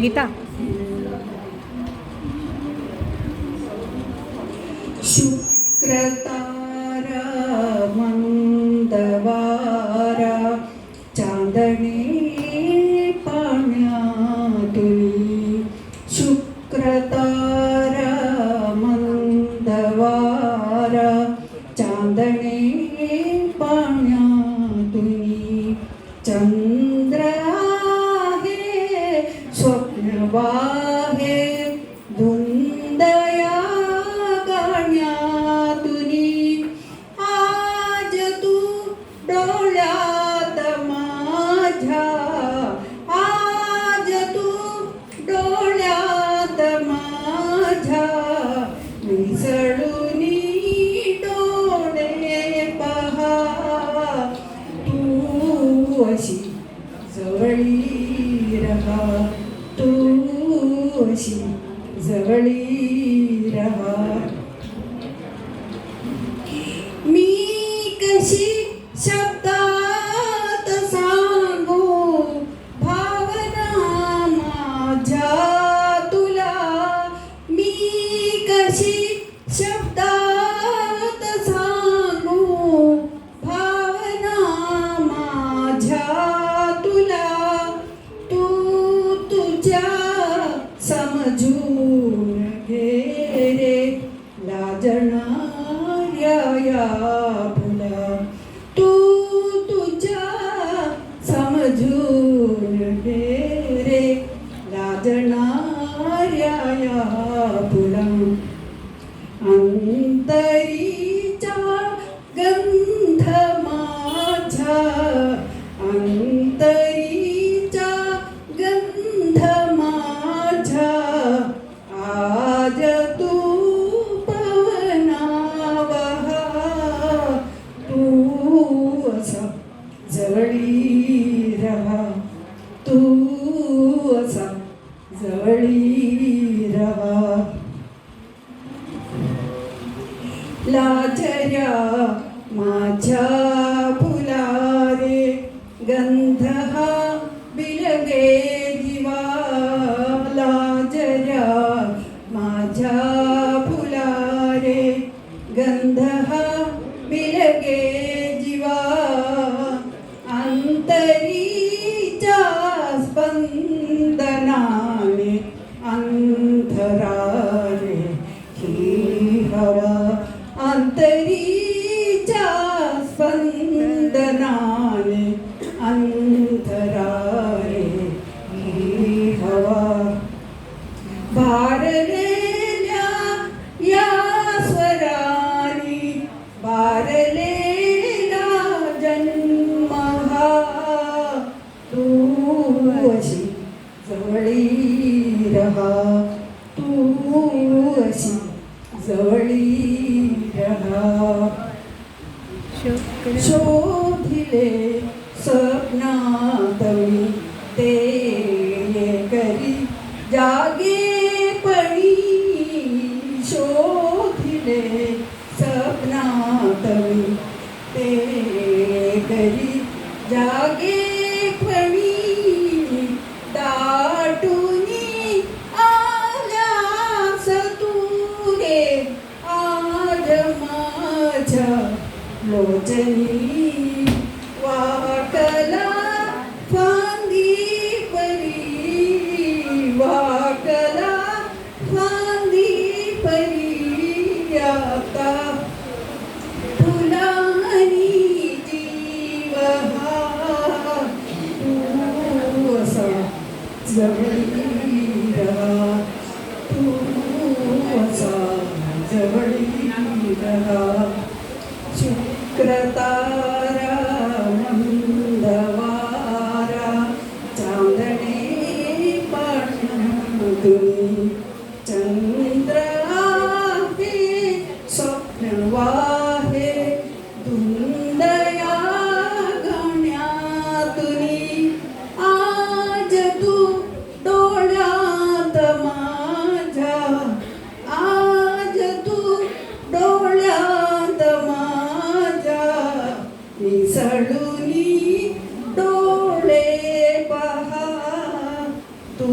गीता शुक्रतारा मंदवारा चांदणे पाण्यातुनी शुक्रतारा मंदवारा चांदणे पाण्यातुनी चंद्र आहे स्वप्नवाहे धुंदया गाण्यातुनी आज तू डोळ्यात माझ्या आज तू डोळ्यात माझ्या मिसळूनी डोळे पहा तू अशी जवळी रहा तू अशी जवळी रहा मी कशी शब्दात सांगू भावना माझ्या तुला मी कशी शब्दात सांगू भावना माझ्या तुला तू तुझ्या समजून घे रे लाजणाऱ्या या फुला तू तुझ्या समजून घे रे लाजणाऱ्या या फुला अंतरीचा गंध माझ्या अंतरीचा गंध माझ्या आज तू पवनावहा तू असा जवळी रहा तू असा जवळी रहा लाजऱ्या माझ्या फुला रे गंध हा बिलगे दिवा लाजऱ्या माझ्या फुला रे गंध हा बिलगे जीवा अंतरीच्या स्पंदनाने अंतरारे ही हवा अंतरीच्या स्पंदनाने अंतरारे ही हवा भारलेल्या या स्वरानी भारलेला जन्म हा तू अशी जवळी रहा तू अशी जवळी रहा शोधिले स्वप्नात मी ते करी जागेपणी शोधिले स्वप्नात मी ते करी जागेपणी दाटूनी आल्यास तू रे आज माझ्या लोचनी वाकला फांदी परी वाकला फांदी परी आता फुलानी जीव हा तू असा जवळी रहा तू असा जवळी रहा शुक्रतारा मंदवारा चांदणे पाण्यातुनी चंद्र आहे स्वप्नवाहे धुंदया गाण्यातुनी आज तू डोळ्यात माझ्या आज तू डोळ्यात माझ्या मिसळूनी डोळे पहा तू